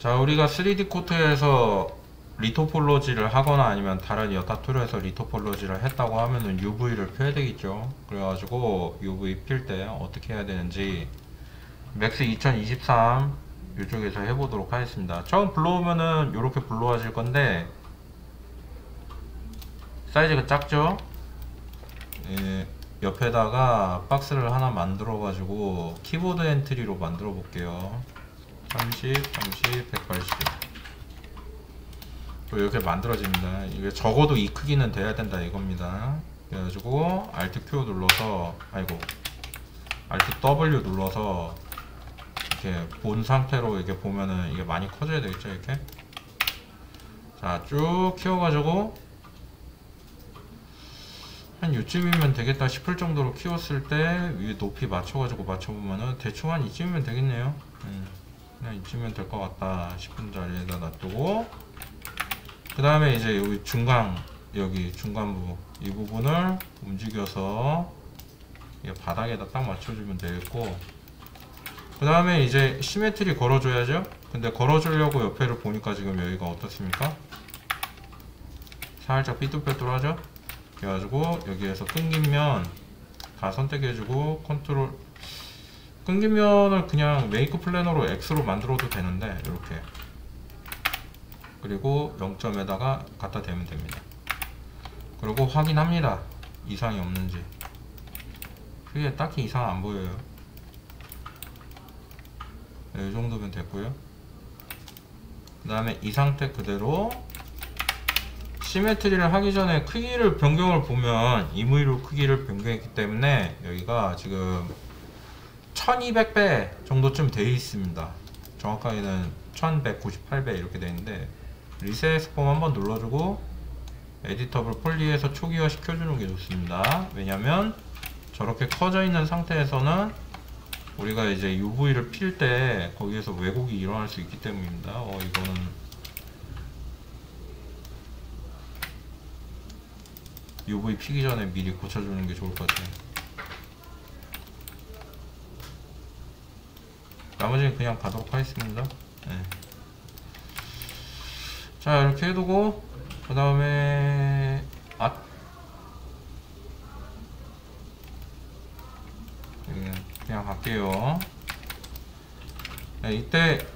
자, 우리가 3D 코트에서 리토폴로지를 하거나 아니면 다른 여타 툴에서 리토폴로지를 했다고 하면은 UV를 펴야 되겠죠. 그래가지고 UV 필 때 어떻게 해야 되는지 맥스 2023 이쪽에서 해보도록 하겠습니다. 처음 불러오면은 이렇게 불러와질 건데 사이즈가 작죠? 예, 옆에다가 박스를 하나 만들어 가지고 키보드 엔트리로 만들어 볼게요. 30, 30, 180 또 이렇게 만들어집니다. 이게 적어도 이 크기는 돼야 된다 이겁니다. 그래가지고 Alt Q 눌러서 Alt W 눌러서 이렇게 본 상태로 이렇게 보면은 이게 많이 커져야 되겠죠. 이렇게 자, 쭉 키워가지고 한 요쯤이면 되겠다 싶을 정도로 키웠을 때 위에 높이 맞춰가지고 맞춰보면은 대충 한 이쯤이면 되겠네요. 그냥 이쯤이면 될 것 같다 싶은 자리에다 놔두고, 그 다음에 이제 여기 여기 중간부 이 부분을 움직여서 바닥에다 딱 맞춰주면 되겠고, 그 다음에 이제 시메트리 걸어줘야죠. 근데 걸어주려고 옆에를 보니까 지금 여기가 어떻습니까? 살짝 삐뚤빼뚤하죠? 그래가지고 여기에서 끊긴 면 다 선택해주고 컨트롤, 끊긴 면을 그냥 메이크 플래너로 X로 만들어도 되는데 이렇게, 그리고 0점에다가 갖다 대면 됩니다. 그리고 확인합니다. 이상이 없는지. 그게 딱히 이상 안 보여요. 이 정도면 됐고요. 그 다음에 이 상태 그대로 시메트리를 하기 전에 크기를 변경을 보면 임의로 크기를 변경했기 때문에 여기가 지금 1200배 정도쯤 되어 있습니다. 정확하게는 1198배 이렇게 되어 있는데, 리셋 스폼 한번 눌러주고 에디터블 폴리에서 초기화 시켜주는 게 좋습니다. 왜냐면 저렇게 커져 있는 상태에서는 우리가 이제 UV를 필 때 거기에서 왜곡이 일어날 수 있기 때문입니다. 이거는 UV 피기 전에 미리 고쳐주는 게 좋을 것 같아요. 나머지는 그냥 가도록 하겠습니다. 네. 자, 이렇게 해두고 그 다음에 그냥 갈게요. 네, 이때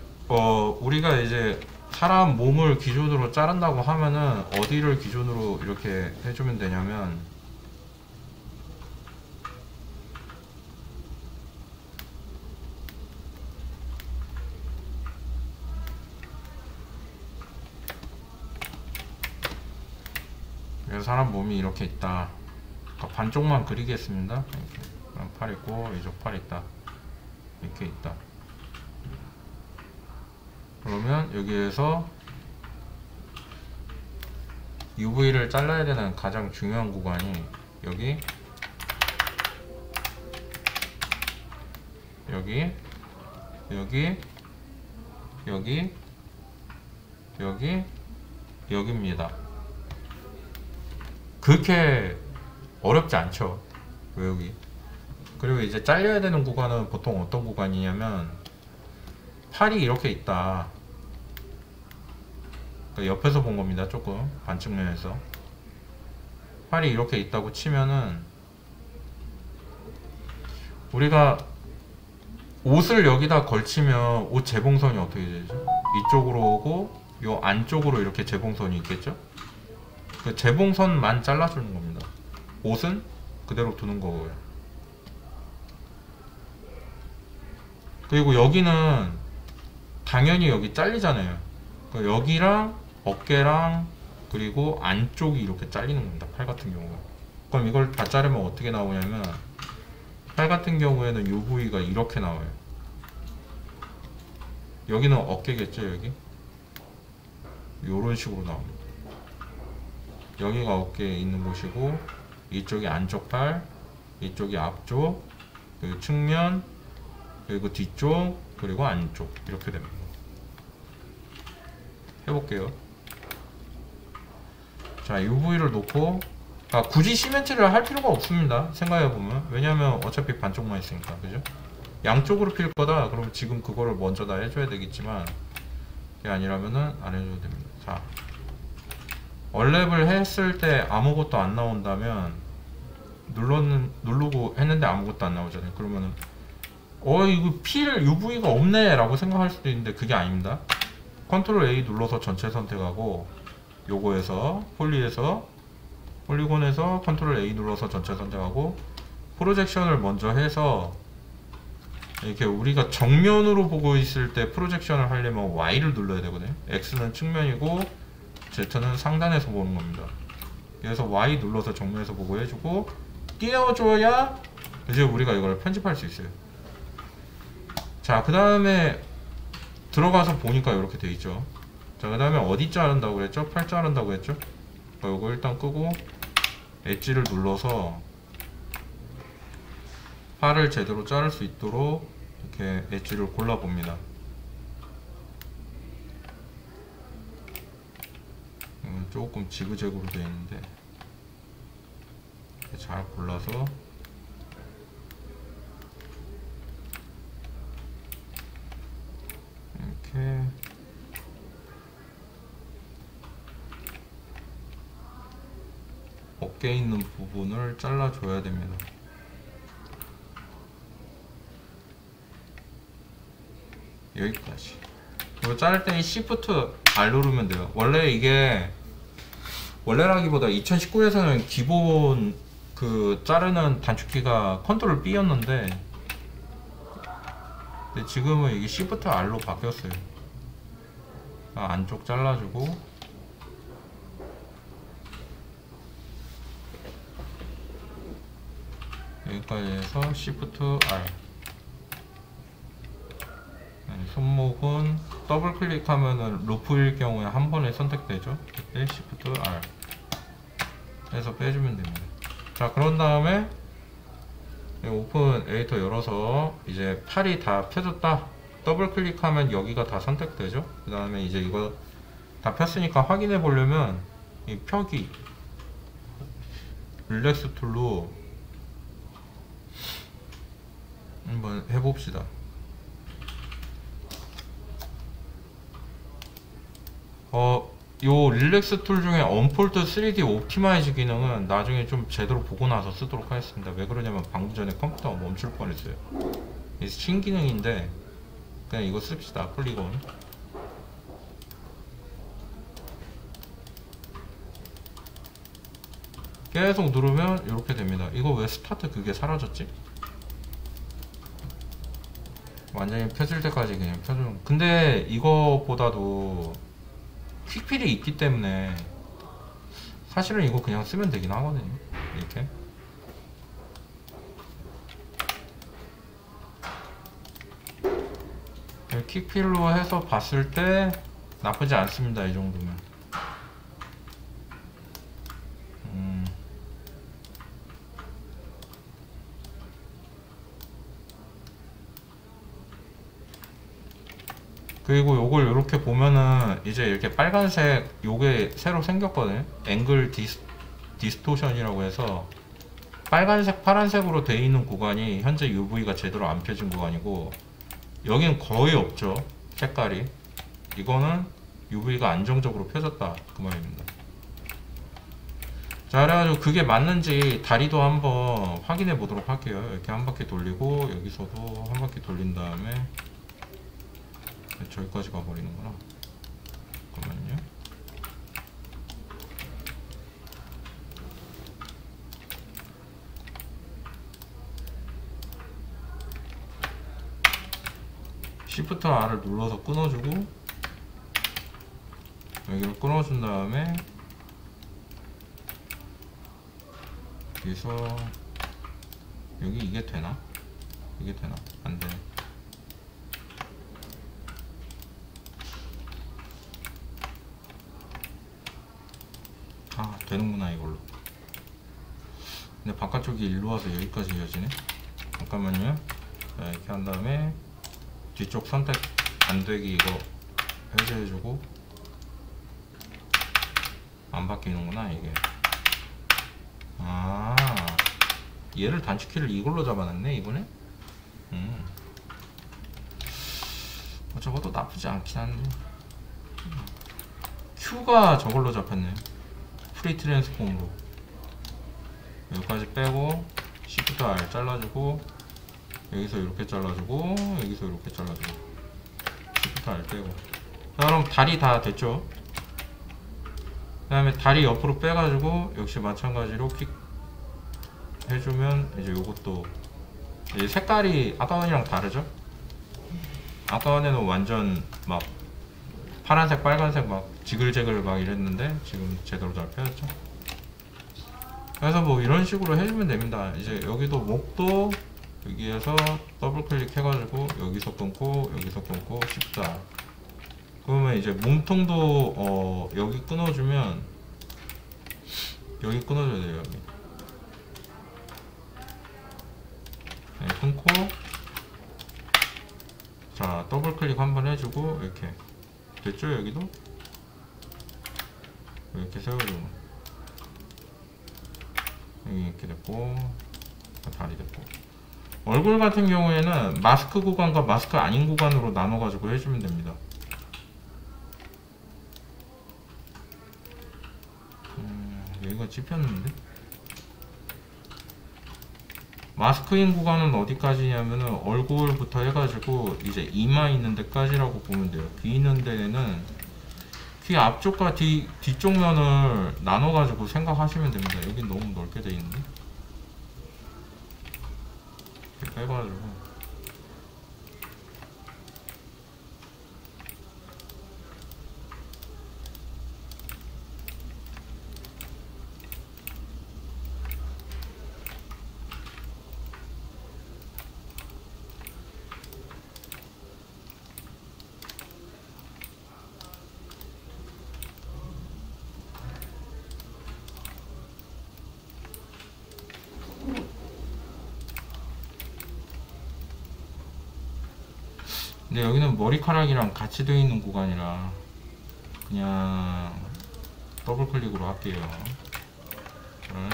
우리가 이제 사람 몸을 기준으로 자른다고 하면은 어디를 기준으로 이렇게 해주면 되냐면, 사람 몸이 이렇게 있다. 그러니까 반쪽만 그리겠습니다. 이렇게. 팔 있고 이쪽 팔 있다. 이렇게 있다. 그러면 여기에서 UV를 잘라야 되는 가장 중요한 구간이 여기, 여기, 여기, 여기, 여기, 여기입니다. 그렇게 어렵지 않죠. 여기. 그리고 이제 잘려야 되는 구간은 보통 어떤 구간이냐면, 팔이 이렇게 있다. 그러니까 옆에서 본 겁니다. 조금 반측면에서 팔이 이렇게 있다고 치면은, 우리가 옷을 여기다 걸치면 옷 재봉선이 어떻게 되죠? 이쪽으로 오고 요 안쪽으로 이렇게 재봉선이 있겠죠? 그 재봉선만 잘라주는 겁니다. 옷은 그대로 두는 거고요. 그리고 여기는 당연히 여기 잘리잖아요. 그러니까 여기랑 어깨랑 그리고 안쪽이 이렇게 잘리는 겁니다. 팔 같은 경우는. 그럼 이걸 다 자르면 어떻게 나오냐면, 팔 같은 경우에는 UV가 이렇게 나와요. 여기는 어깨겠죠. 여기 요런 식으로 나옵니다. 여기가 어깨에 있는 곳이고, 이쪽이 안쪽 팔, 이쪽이 앞쪽, 그리고 측면, 그리고 뒤쪽, 그리고 안쪽, 이렇게 됩니다. 해볼게요. 자, UV를 놓고, 굳이 시멘트를 할 필요가 없습니다. 생각해보면. 왜냐면 어차피 반쪽만 있으니까. 그죠? 양쪽으로 필 거다 그러면 지금 그거를 먼저 다 해줘야 되겠지만, 그게 아니라면은 안 해줘도 됩니다. 자, 얼랩을 했을 때 아무것도 안 나온다면 누르고 했는데 아무것도 안 나오잖아요. 그러면은 이거 필 UV가 없네 라고 생각할 수도 있는데 그게 아닙니다. 컨트롤 A 눌러서 전체 선택하고 요거에서 폴리곤에서 컨트롤 A 눌러서 전체 선택하고 프로젝션을 먼저 해서 이렇게 우리가 정면으로 보고 있을 때 프로젝션을 하려면 Y를 눌러야 되거든요. X는 측면이고 Z는 상단에서 보는 겁니다. 그래서 Y 눌러서 정면에서 보고 해주고 띄워줘야 이제 우리가 이걸 편집할 수 있어요. 자, 그 다음에 들어가서 보니까 이렇게 돼 있죠. 자, 그 다음에 어디 자른다고 그랬죠? 팔 자른다고 했죠? 이거 일단 끄고 엣지를 눌러서 팔을 제대로 자를 수 있도록 이렇게 엣지를 골라 봅니다. 조금 지그재그로 되어 있는데 잘 골라서 이렇게 어깨에 있는 부분을 잘라줘야 됩니다. 여기까지. 이거 자를 때 Shift R 누르면 돼요. 원래라기보다 2019에서는 기본 그 자르는 단축키가 컨트롤 B였는데 근데 지금은 이게 Shift R로 바뀌었어요. 안쪽 잘라주고 여기까지 해서 Shift R. 손목은 더블 클릭하면은 루프일 경우에 한 번에 선택되죠. 그때 Shift R 해서 빼주면 됩니다. 자, 그런 다음에 오픈 에디터 열어서 이제 팔이 다 펴졌다. 더블 클릭하면 여기가 다 선택되죠. 그 다음에 이제 이거 다 폈으니까 확인해 보려면 이 펴기 릴렉스 툴로 한번 해봅시다. 요 릴렉스 툴 중에 언폴드 3D 옵티마이즈 기능은 나중에 좀 제대로 보고 나서 쓰도록 하겠습니다. 왜 그러냐면 방금 전에 컴퓨터가 멈출 뻔했어요. 이 신기능인데 그냥 이거 씁시다. 폴리곤 계속 누르면 이렇게 됩니다. 이거 왜 스타트 그게 사라졌지? 완전히 펴질 때까지 그냥 펴주는. 근데 이거보다도 퀵필이 있기 때문에 사실은 이거 그냥 쓰면 되긴 하거든요. 이렇게 퀵필로 해서 봤을 때 나쁘지 않습니다. 이 정도면. 그리고 요걸 이렇게 보면은 이제 이렇게 빨간색 요게 새로 생겼거든요. 앵글 디스토션이라고 해서 빨간색 파란색으로 되어 있는 구간이 현재 UV가 제대로 안 펴진 구간이고 여기는 거의 없죠. 색깔이. 이거는 UV가 안정적으로 펴졌다 그 말입니다. 자, 그래가지고 그게 맞는지 다리도 한번 확인해 보도록 할게요. 이렇게 한 바퀴 돌리고 여기서도 한 바퀴 돌린 다음에 저기까지 가버리는구나. 잠깐만요. Shift R을 눌러서 끊어주고 여기를 끊어준 다음에 여기서 여기 이게 되나? 이게 되나? 안 되네. 되는구나 이걸로. 근데 바깥쪽이 일로 와서 여기까지 이어지네. 잠깐만요. 자, 이렇게 한 다음에 뒤쪽 선택 안되기 이거 해제해주고 안 바뀌는구나 이게. 얘를 단축키를 이걸로 잡아놨네 이번에. 적어도 나쁘지 않긴 한데 Q가 저걸로 잡혔네요. 프리 트랜스폼으로. 여기까지 빼고 Shift R 잘라주고, 여기서 이렇게 잘라주고, 여기서 이렇게 잘라주고, Shift R 빼고. 자, 그럼 다리 다 됐죠? 그 다음에 다리 옆으로 빼가지고 역시 마찬가지로 킥 해주면 이제 요것도 이제 색깔이 아까 전이랑 다르죠? 아까 전에는 완전 막 파란색 빨간색 막 지글재글 막 이랬는데 지금 제대로 잘 펴졌죠? 그래서 뭐 이런 식으로 해주면 됩니다. 이제 여기도 목도 여기에서 더블 클릭 해가지고 여기서 끊고 여기서 끊고 쉽다. 그러면 이제 몸통도 여기 끊어주면 여기 끊어줘야 돼요. 여기 네, 끊고 자 더블 클릭 한번 해주고 이렇게 됐죠? 여기도 이렇게 세워주고 여기 이렇게 됐고 다리 됐고 얼굴 같은 경우에는 마스크 구간과 마스크 아닌 구간으로 나눠 가지고 해주면 됩니다. 여기가 찝혔는데 마스크인 구간은 어디까지냐면은 얼굴부터 해가지고 이제 이마 있는 데까지라고 보면 돼요. 귀 있는 데는 귀 앞쪽과 뒤쪽 면을 나눠 가지고 생각하시면 됩니다. 여긴 너무 넓게 돼 있는데 이렇게 빼가지고 근데 여기는 머리카락이랑 같이 되어 있는 구간이라 그냥 더블 클릭으로 할게요.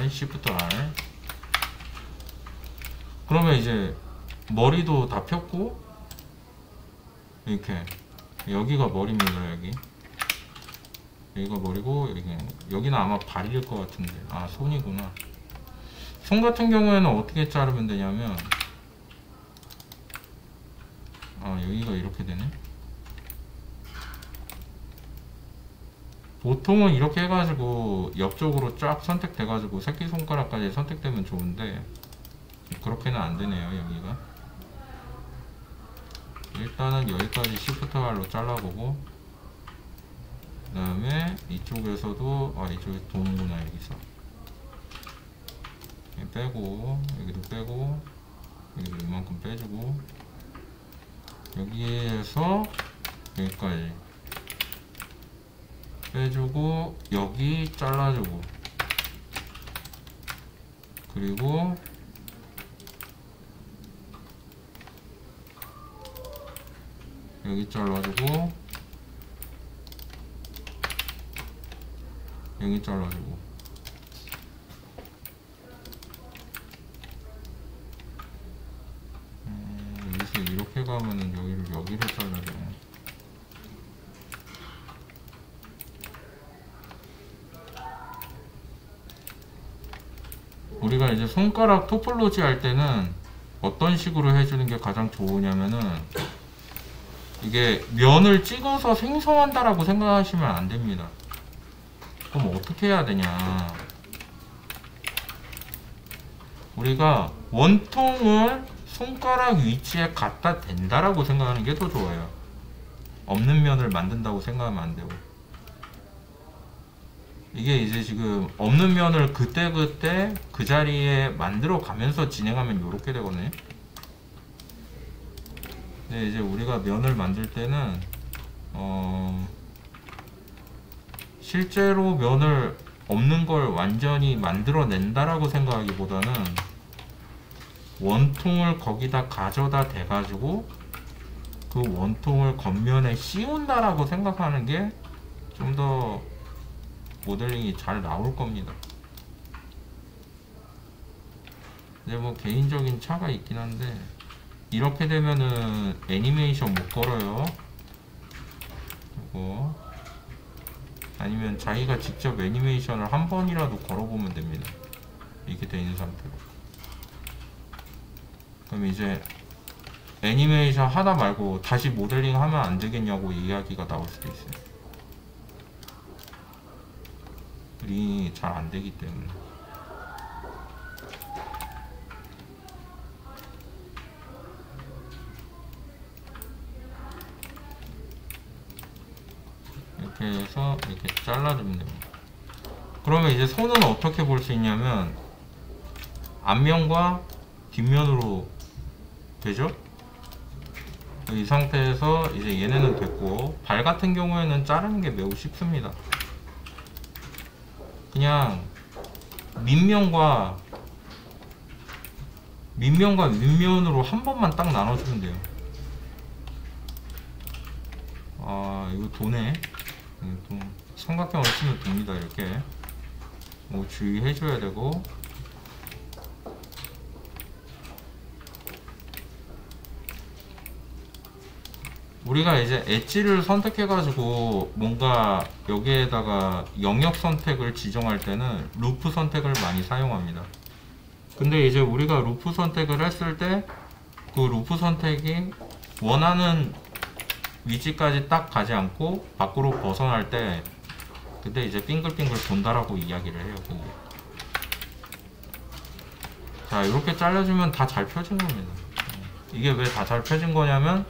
Shift R. 그러면 이제 머리도 다 폈고 이렇게 여기가 머리입니다. 여기가 머리고 여기는 아마 발일 것 같은데 아 손이구나. 손 같은 경우에는 어떻게 자르면 되냐면 아 여기가 이렇게 되네. 보통은 이렇게 해가지고 옆쪽으로 쫙 선택돼가지고 새끼손가락까지 선택되면 좋은데 그렇게는 안되네요. 여기가 일단은 여기까지 Shift R로 잘라보고 그 다음에 이쪽에서도 아 이쪽에 도는구나. 여기서 빼고 여기도 빼고 여기도 이만큼 빼주고 여기에서 여기까지 빼주고 여기 잘라주고 그리고 여기 잘라주고 여기 잘라주고 여기서 이렇게 가면은 여기를 잘라야 돼. 우리가 이제 손가락 토폴로지 할 때는 어떤 식으로 해주는 게 가장 좋으냐면은 이게 면을 찍어서 생성한다라고 생각하시면 안 됩니다. 그럼 어떻게 해야 되냐? 우리가 원통을 손가락 위치에 갖다 댄다라고 생각하는 게 더 좋아요. 없는 면을 만든다고 생각하면 안 되고. 이게 이제 지금 없는 면을 그때그때 그 자리에 만들어 가면서 진행하면 이렇게 되거든요. 근데 이제 우리가 면을 만들 때는 실제로 면을 없는 걸 완전히 만들어 낸다라고 생각하기보다는 원통을 거기다 가져다 대가지고 그 원통을 겉면에 씌운다라고 생각하는 게 좀 더 모델링이 잘 나올 겁니다. 근데 뭐 개인적인 차가 있긴 한데 이렇게 되면은 애니메이션 못 걸어요. 이거 아니면 자기가 직접 애니메이션을 한 번이라도 걸어보면 됩니다. 이렇게 돼 있는 상태로. 그럼 이제 애니메이션 하다 말고 다시 모델링 하면 안 되겠냐고 이야기가 나올 수도 있어요. 링이 잘 안 되기 때문에. 이렇게 해서 이렇게 잘라주면 됩니다. 그러면 이제 손은 어떻게 볼 수 있냐면 앞면과 뒷면으로 되죠? 이 상태에서 이제 얘네는 됐고, 발 같은 경우에는 자르는 게 매우 쉽습니다. 그냥 밑면과 윗면으로 한 번만 딱 나눠주면 돼요. 아, 이거 도네. 삼각형을 치면 됩니다. 이렇게 뭐 주의해줘야 되고, 우리가 이제 엣지를 선택해가지고 뭔가 여기에다가 영역 선택을 지정할 때는 루프 선택을 많이 사용합니다. 근데 이제 우리가 루프 선택을 했을 때 그 루프 선택이 원하는 위치까지 딱 가지 않고 밖으로 벗어날 때 그때 이제 빙글빙글 돈다라고 이야기를 해요. 그게. 자, 이렇게 잘라주면 다 잘 펴진 겁니다. 이게 왜 다 잘 펴진 거냐면,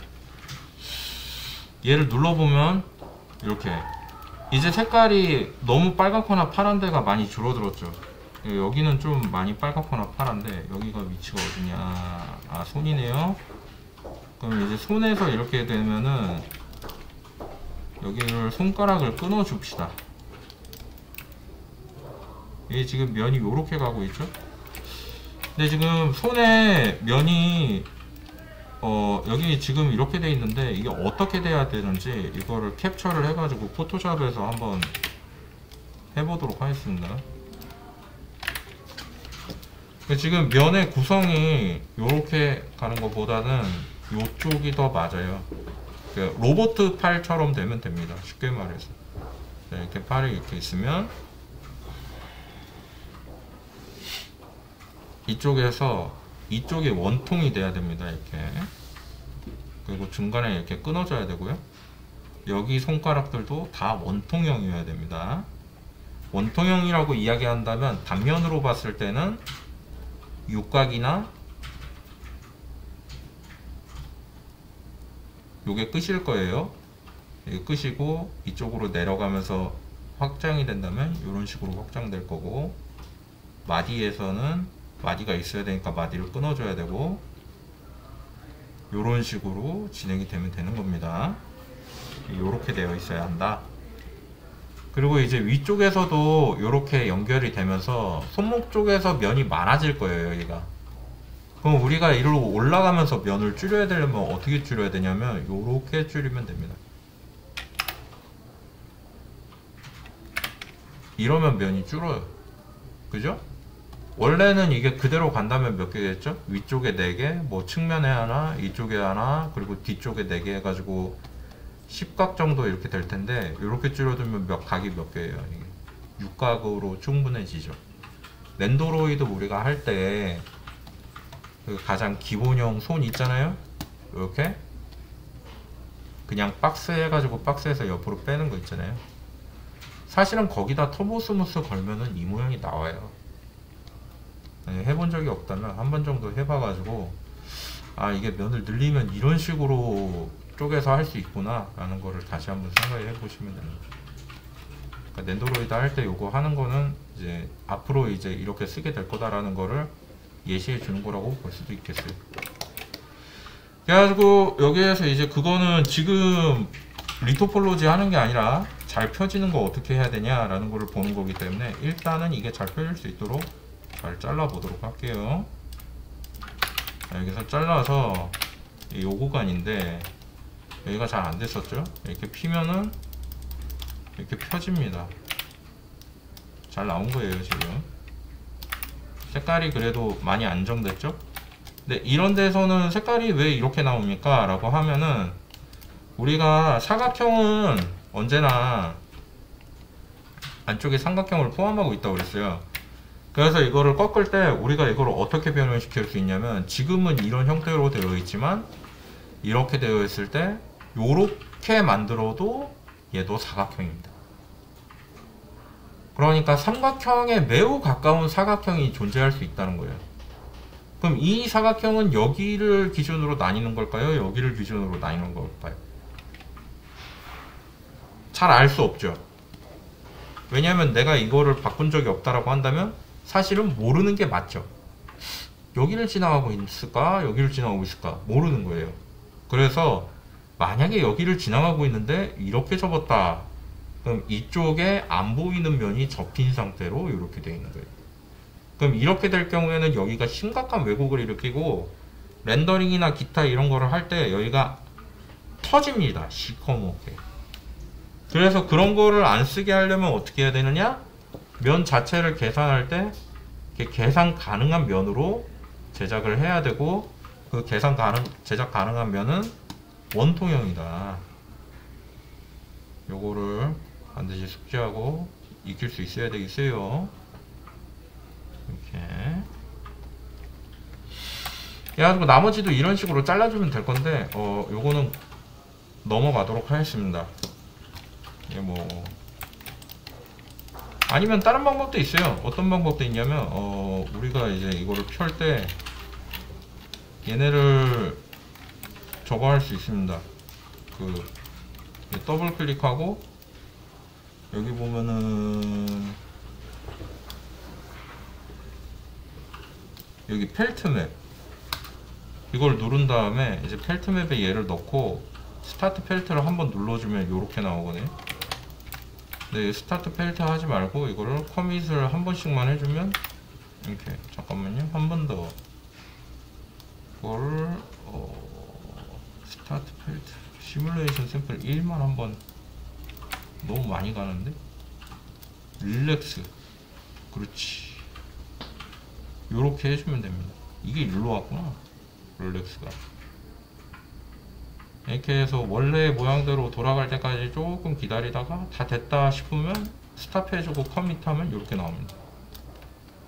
얘를 눌러보면 이렇게 이제 색깔이 너무 빨갛거나 파란 데가 많이 줄어들었죠. 여기는 좀 많이 빨갛거나 파란데, 여기가 위치가 어디냐, 아, 손이네요. 그럼 이제 손에서 이렇게 되면은 여기를 손가락을 끊어 줍시다. 이게 지금 면이 요렇게 가고 있죠. 근데 지금 손에 면이 여기 지금 이렇게 돼 있는데, 이게 어떻게 돼야 되는지 이거를 캡처를 해가지고 포토샵에서 한번 해보도록 하겠습니다. 지금 면의 구성이 이렇게 가는 것보다는 이쪽이 더 맞아요. 로봇 팔처럼 되면 됩니다. 쉽게 말해서. 이렇게 팔이 이렇게 있으면 이쪽에서 이쪽이 원통이 돼야 됩니다. 이렇게. 그리고 중간에 이렇게 끊어져야 되고요. 여기 손가락들도 다 원통형이어야 됩니다. 원통형이라고 이야기한다면 단면으로 봤을 때는 육각이나 요게 끝일 거예요. 이게 끝이고, 이쪽으로 내려가면서 확장이 된다면 이런 식으로 확장될 거고, 마디에서는 마디가 있어야 되니까 마디를 끊어줘야 되고, 이런 식으로 진행이 되면 되는 겁니다. 이렇게 되어 있어야 한다. 그리고 이제 위쪽에서도 이렇게 연결이 되면서 손목 쪽에서 면이 많아질 거예요. 여기가. 그럼 우리가 이리로 올라가면서 면을 줄여야 되려면 어떻게 줄여야 되냐면 이렇게 줄이면 됩니다. 이러면 면이 줄어요. 그죠? 원래는 이게 그대로 간다면 몇 개겠죠? 위쪽에 4개, 뭐 측면에 하나, 이쪽에 하나, 그리고 뒤쪽에 4개 해가지고 10각 정도 이렇게 될 텐데, 이렇게 줄여두면 각이 몇 개예요? 이게 6각으로 충분해지죠. 랜도로이드 우리가 할 때 그 가장 기본형 손 있잖아요? 이렇게 그냥 박스 해가지고 박스에서 옆으로 빼는 거 있잖아요. 사실은 거기다 터보 스무스 걸면은 이 모양이 나와요. 해본 적이 없다면 한 번 정도 해봐가지고, 아, 이게 면을 늘리면 이런 식으로 쪼개서 할 수 있구나 라는 거를 다시 한번 생각해 보시면 됩니다. 그러니까 랜도로이드 할 때 요거 하는 거는 이제 앞으로 이제 이렇게 쓰게 될 거다라는 거를 예시해 주는 거라고 볼 수도 있겠어요. 그래가지고 여기에서 이제 그거는 지금 리토폴로지 하는 게 아니라 잘 펴지는 거 어떻게 해야 되냐 라는 거를 보는 거기 때문에, 일단은 이게 잘 펴질 수 있도록 잘 잘라 보도록 할게요. 자, 여기서 잘라서 요 구간인데 여기가 잘 안 됐었죠. 이렇게 피면은 이렇게 펴집니다. 잘 나온 거예요. 지금 색깔이 그래도 많이 안정됐죠. 근데 이런 데서는 색깔이 왜 이렇게 나옵니까 라고 하면은, 우리가 사각형은 언제나 안쪽에 삼각형을 포함하고 있다고 그랬어요. 그래서 이거를 꺾을 때 우리가 이걸 어떻게 변형시킬 수 있냐면, 지금은 이런 형태로 되어 있지만 이렇게 되어 있을 때 요렇게 만들어도 얘도 사각형입니다. 그러니까 삼각형에 매우 가까운 사각형이 존재할 수 있다는 거예요. 그럼 이 사각형은 여기를 기준으로 나뉘는 걸까요? 여기를 기준으로 나뉘는 걸까요? 잘 알 수 없죠. 왜냐하면 내가 이거를 바꾼 적이 없다라고 한다면 사실은 모르는 게 맞죠. 여기를 지나가고 있을까? 여기를 지나가고 있을까? 모르는 거예요. 그래서 만약에 여기를 지나가고 있는데 이렇게 접었다. 그럼 이쪽에 안 보이는 면이 접힌 상태로 이렇게 되어 있는 거예요. 그럼 이렇게 될 경우에는 여기가 심각한 왜곡을 일으키고, 렌더링이나 기타 이런 거를 할 때 여기가 터집니다. 시커멓게. 그래서 그런 거를 안 쓰게 하려면 어떻게 해야 되느냐? 면 자체를 계산할 때 계산 가능한 면으로 제작을 해야 되고, 그 제작 가능한 면은 원통형이다. 요거를 반드시 숙지하고 익힐 수 있어야 되겠어요. 이렇게. 그래가지고 나머지도 이런 식으로 잘라주면 될 건데, 요거는 넘어가도록 하겠습니다. 이게 뭐, 아니면 다른 방법도 있어요. 어떤 방법도 있냐면, 우리가 이제 이거를 펼 때, 얘네를 저거 할 수 있습니다. 더블 클릭하고, 여기 보면은, 여기 펠트 맵. 이걸 누른 다음에, 이제 펠트 맵에 얘를 넣고, 스타트 펠트를 한번 눌러주면 이렇게 나오거든요. 네, 스타트 펠트 하지 말고 이거를 커밋을 한 번씩만 해주면 이렇게, 잠깐만요, 한 번 더 이거를 스타트 펠트 시뮬레이션 샘플 1만 한번, 너무 많이 가는데, 릴렉스, 그렇지, 요렇게 해주면 됩니다. 이게 일로 왔구나, 릴렉스가. 이렇게 해서 원래 모양대로 돌아갈 때까지 조금 기다리다가 다 됐다 싶으면 스탑해주고 커밋하면 이렇게 나옵니다.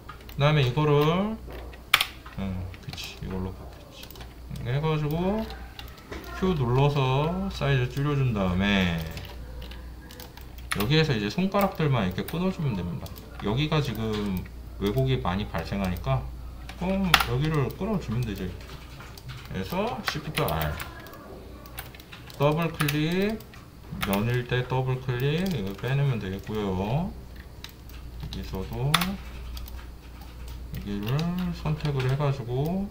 그 다음에 이거를 그치, 이걸로 바뀌었지. 해가지고 Q 눌러서 사이즈 줄여준 다음에 여기에서 이제 손가락들만 이렇게 끊어주면 됩니다. 여기가 지금 왜곡이 많이 발생하니까 그럼 여기를 끊어주면 되죠. 이렇게. 그래서 Shift R, 더블 클릭, 면일 때 더블 클릭, 이거 빼내면 되겠고요. 여기서도 여기를 선택을 해가지고,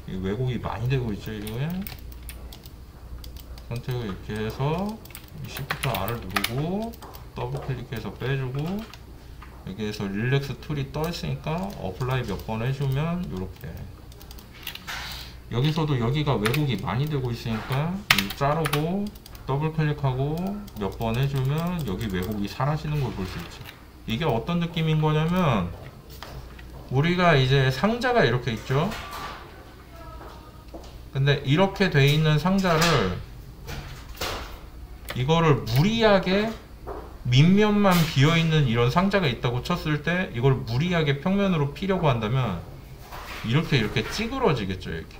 왜곡이 많이 되고 있죠. 이거에 선택을 이렇게 해서 Shift R을 누르고 더블 클릭해서 빼주고, 여기에서 릴렉스 툴이 떠 있으니까 어플라이 몇 번 해주면 이렇게. 여기서도 여기가 왜곡이 많이 되고 있으니까 자르고 더블 클릭하고 몇 번 해주면 여기 왜곡이 사라지는 걸 볼 수 있죠. 이게 어떤 느낌인 거냐면, 우리가 이제 상자가 이렇게 있죠. 근데 이렇게 돼 있는 상자를, 이거를 무리하게 밑면만 비어있는 이런 상자가 있다고 쳤을 때, 이걸 무리하게 평면으로 피려고 한다면 이렇게 찌그러지겠죠. 이렇게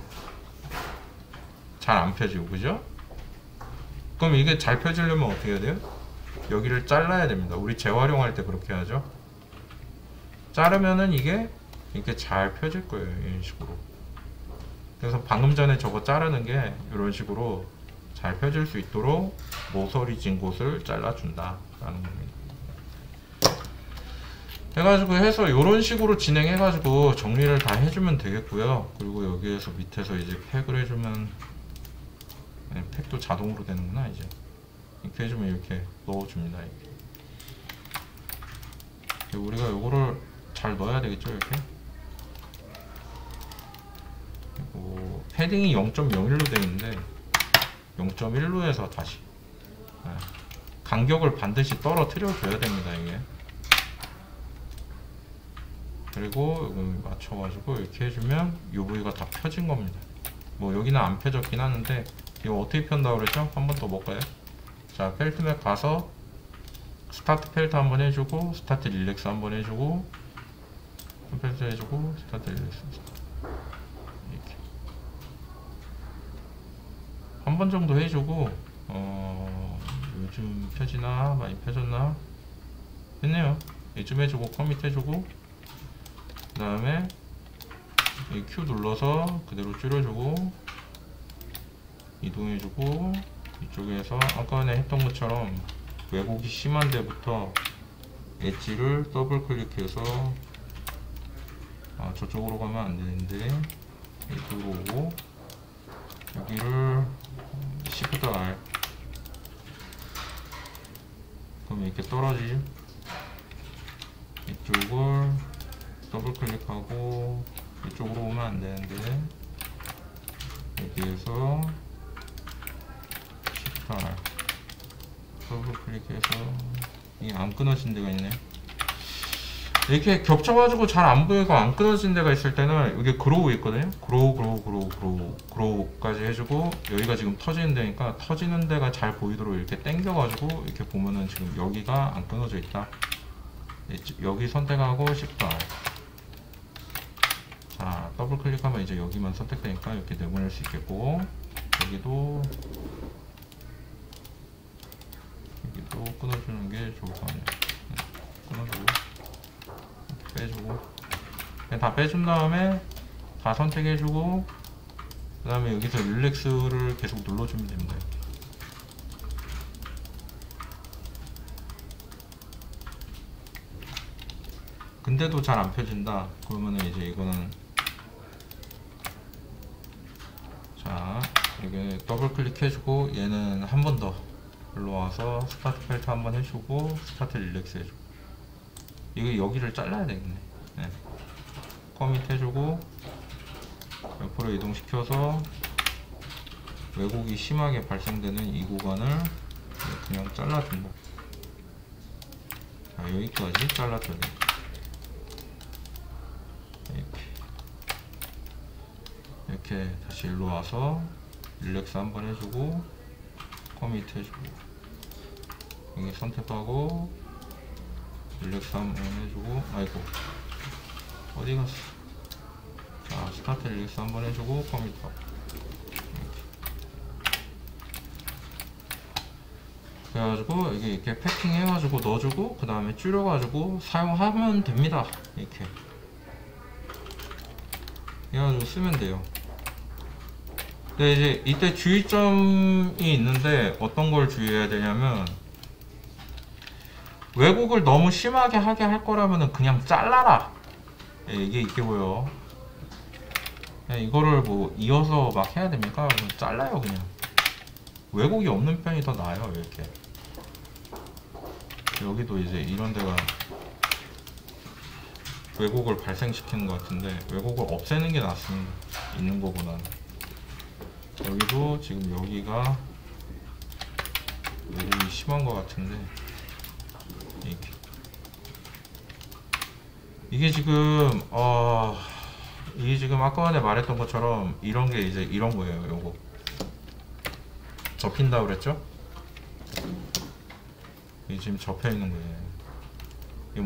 잘 안 펴지고, 그죠? 그럼 이게 잘 펴지려면 어떻게 해야 돼요? 여기를 잘라야 됩니다. 우리 재활용할 때 그렇게 하죠. 자르면은 이게 이렇게 잘 펴질 거예요. 이런 식으로. 그래서 방금 전에 저거 자르는 게 이런 식으로 잘 펴질 수 있도록 모서리 진 곳을 잘라준다 라는 겁니다. 해가지고 해서 이런 식으로 진행해가지고 정리를 다 해주면 되겠고요. 그리고 여기에서 밑에서 이제 팩을 해주면, 팩도 자동으로 되는구나. 이제 이렇게 해주면 이렇게 넣어줍니다. 이렇게. 우리가 요거를 잘 넣어야 되겠죠. 이렇게. 그리고 패딩이 0.01로 되어 있는데 0.1로 해서 다시 간격을 반드시 떨어뜨려 줘야 됩니다. 이게. 그리고 여기 맞춰가지고 이렇게 해주면 이 부위가 다 펴진 겁니다. 뭐 여기는 안 펴졌긴 하는데, 이거 어떻게 편다고 그랬죠? 한 번 더 볼까요? 자, 펠트맵 가서 스타트 펠트 한번 해주고 스타트 릴렉스 한번 해주고 펠트 해주고 스타트 릴렉스 이렇게 한 번 정도 해주고 요즘 펴지나 많이 펴졌나 했네요. 이쯤 해주고 커밋 해주고 그 다음에 이 Q 눌러서 그대로 줄여주고 이동해주고 이쪽에서 아까 전에 했던 것처럼 왜곡이 심한 데부터 엣지를 더블 클릭해서 저쪽으로 가면 안 되는데 이쪽으로 오고 여기를 Shift R 그럼 이렇게 떨어지죠. 이쪽을 더블 클릭하고 이쪽으로 오면 안 되는데 여기에서 Shift R 더블 클릭해서 이게 안 끊어진 데가 있네. 이렇게 겹쳐가지고 잘 안 보이고 안 끊어진 데가 있을 때는 여기 그로우 있거든요. 그로우까지 해주고 여기가 지금 터지는 데니까 터지는 데가 잘 보이도록 이렇게 당겨가지고 이렇게 보면은 지금 여기가 안 끊어져 있다. 여기 선택하고 Shift R. 자, 더블 클릭하면 이제 여기만 선택되니까 이렇게 내보낼 수 있겠고 여기도 끊어주는 게 좋을 거 아니에요. 끊어주고 빼주고 그냥 다 빼준 다음에 다 선택해주고 그 다음에 여기서 릴렉스를 계속 눌러주면 됩니다. 근데도 잘 안 펴진다 그러면은 이제 이거는 자 여기 더블 클릭해주고 얘는 한 번 더 일로 와서 스타트 펠트 한번 해주고 스타트 릴렉스 해주고 이거 여기를 잘라야 되겠네. 네. 커밋 해주고 옆으로 이동시켜서 왜곡이 심하게 발생되는 이 구간을 그냥 잘라준다. 자, 여기까지 잘라줘야 돼. 이렇게 다시 일로 와서 릴렉스 한번 해주고 커밋 해주고 여기 선택하고 릴렉스 한번 해주고 아이고 어디 갔어. 자 스타트 릴렉스 한번 해주고 커밋하고 그래가지고 여기 이렇게 패킹 해가지고 넣어주고 그 다음에 줄여가지고 사용하면 됩니다. 이렇게 해가지고 쓰면 돼요. 근데 이제 이때 주의점이 있는데 어떤 걸 주의해야 되냐면 왜곡을 너무 심하게 하게 할 거라면 그냥 잘라라. 예, 이게 있게 보여. 이거를 뭐 이어서 막 해야 됩니까? 그럼 잘라요 그냥. 왜곡이 없는 편이 더 나아요. 이렇게 여기도 이제 이런 데가 왜곡을 발생시키는 것 같은데 왜곡을 없애는 게 낫습니다. 있는 거보다는. 여기도 지금 여기가 왜곡이 심한 것 같은데 이렇게. 이게 지금 아까 전에 말했던 것처럼 이런 게 이제 이런 거예요. 요거 접힌다 그랬죠? 이게 지금 접혀 있는 거예요. 이거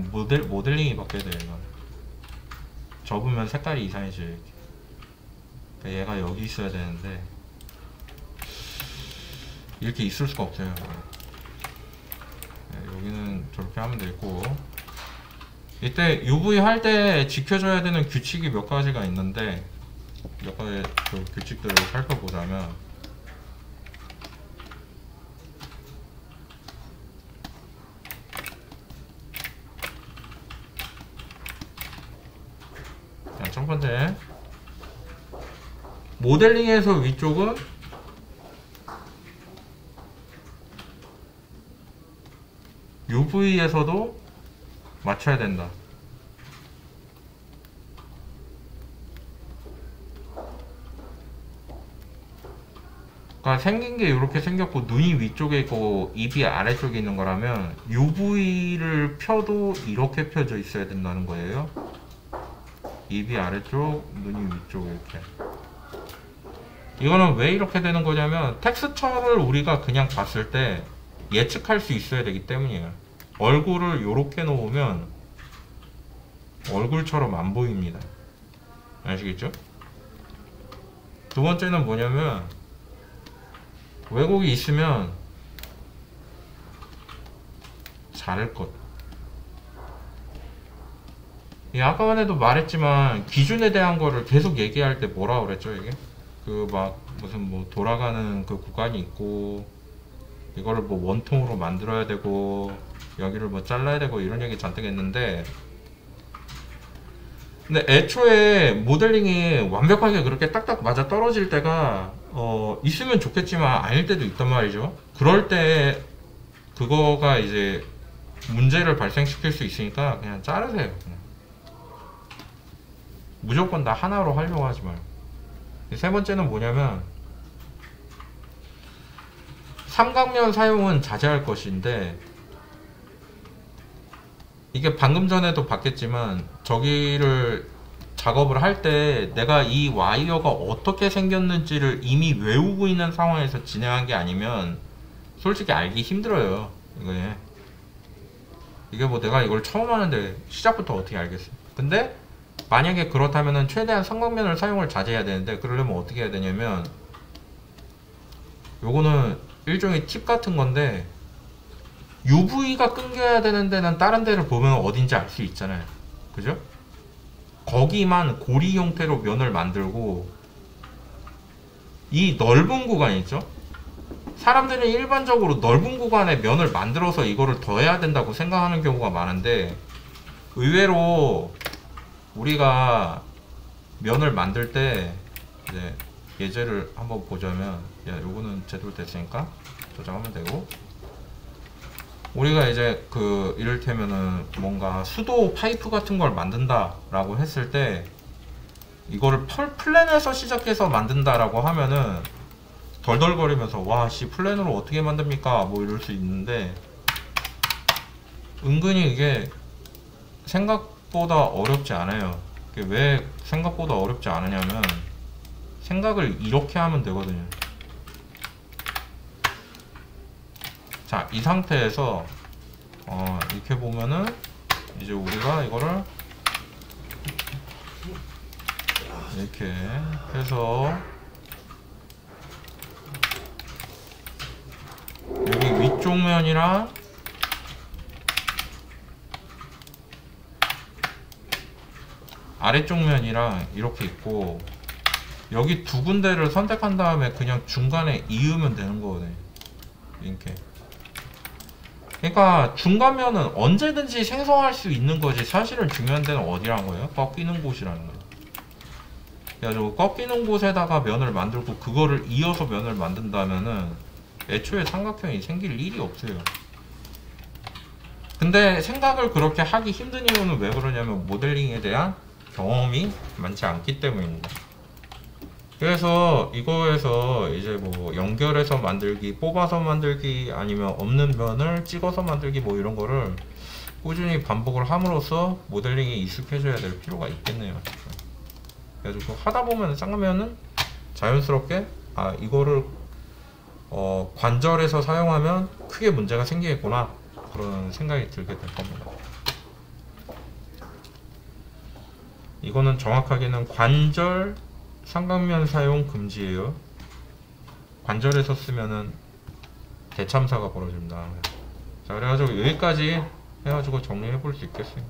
모델링이 바뀌어야 돼요. 이건 접으면 색깔이 이상해져요. 이렇게. 그러니까 얘가 여기 있어야 되는데 이렇게 있을 수가 없어요. 네, 여기는 저렇게 하면 되고 이때 UV 할 때 지켜줘야 되는 규칙이 몇 가지가 있는데 몇 가지 그 규칙들을 살펴보자면 자, 첫 번째 모델링에서 위쪽은 UV에서도 맞춰야 된다. 그러니까 생긴 게 이렇게 생겼고 눈이 위쪽에 있고 입이 아래쪽에 있는 거라면 UV를 펴도 이렇게 펴져 있어야 된다는 거예요. 입이 아래쪽, 눈이 위쪽 이렇게. 이거는 왜 이렇게 되는 거냐면 텍스처를 우리가 그냥 봤을 때 예측할 수 있어야 되기 때문이에요. 얼굴을 요렇게 놓으면 얼굴처럼 안 보입니다. 아시겠죠? 두 번째는 뭐냐면 왜곡이 있으면 자를 것. 아까만에도 말했지만 기준에 대한 거를 계속 얘기할 때 뭐라 그랬죠 이게? 그 막 무슨 뭐 돌아가는 그 구간이 있고 이거를 뭐 원통으로 만들어야 되고 여기를 뭐 잘라야 되고 이런 얘기 잔뜩 했는데, 근데 애초에 모델링이 완벽하게 그렇게 딱딱 맞아 떨어질 때가 있으면 좋겠지만 아닐 때도 있단 말이죠. 그럴 때 그거가 이제 문제를 발생시킬 수 있으니까 그냥 자르세요. 그냥. 무조건 다 하나로 하려고 하지 말고. 세 번째는 뭐냐면 삼각면 사용은 자제할 것인데, 이게 방금 전에도 봤겠지만 저기를 작업을 할 때 내가 이 와이어가 어떻게 생겼는지를 이미 외우고 있는 상황에서 진행한 게 아니면 솔직히 알기 힘들어요. 이게 뭐 내가 이걸 처음 하는데 시작부터 어떻게 알겠어. 근데 만약에 그렇다면은 최대한 삼각면을 사용을 자제해야 되는데, 그러려면 어떻게 해야 되냐면, 요거는 일종의 팁 같은 건데, UV가 끊겨야 되는 데는 다른 데를 보면 어딘지 알 수 있잖아요. 그죠? 거기만 고리 형태로 면을 만들고, 이 넓은 구간 있죠? 사람들이 일반적으로 넓은 구간에 면을 만들어서 이거를 더해야 된다고 생각하는 경우가 많은데, 의외로 우리가 면을 만들 때 이제 예제를 한번 보자면, 요거는 제대로 됐으니까 저장하면 되고, 우리가 이제 그 이를테면은 뭔가 수도 파이프 같은 걸 만든다 라고 했을 때, 이거를 플랜에서 시작해서 만든다 라고 하면은 덜덜거리면서 와씨 플랜으로 어떻게 만듭니까 뭐 이럴 수 있는데, 은근히 이게 생각보다 어렵지 않아요. 왜 생각보다 어렵지 않으냐면, 생각을 이렇게 하면 되거든요. 자, 이 상태에서 이렇게 보면은 이제 우리가 이거를 이렇게 해서 여기 위쪽 면이랑 아래쪽 면이랑 이렇게 있고, 여기 두 군데를 선택한 다음에 그냥 중간에 이으면 되는 거거든요. 이렇게. 그러니까 중간면은 언제든지 생성할 수 있는 거지, 사실은 중요한 데는 어디란 거예요? 꺾이는 곳이라는 거예요. 그래가지고 꺾이는 곳에다가 면을 만들고 그거를 이어서 면을 만든다면은 애초에 삼각형이 생길 일이 없어요. 근데 생각을 그렇게 하기 힘든 이유는 왜 그러냐면 모델링에 대한 경험이 많지 않기 때문입니다. 그래서 이거에서 이제 뭐 연결해서 만들기, 뽑아서 만들기, 아니면 없는 면을 찍어서 만들기, 뭐 이런 거를 꾸준히 반복을 함으로써 모델링에 익숙해져야 될 필요가 있겠네요. 그래가지고 하다 보면 쌍면은 자연스럽게 이거를 관절에서 사용하면 크게 문제가 생기겠구나, 그런 생각이 들게 될 겁니다. 이거는 정확하게는 관절 삼각면 사용 금지예요. 관절에서 쓰면은 대참사가 벌어집니다. 자, 그래가지고 여기까지 해가지고 정리해 볼 수 있겠어요.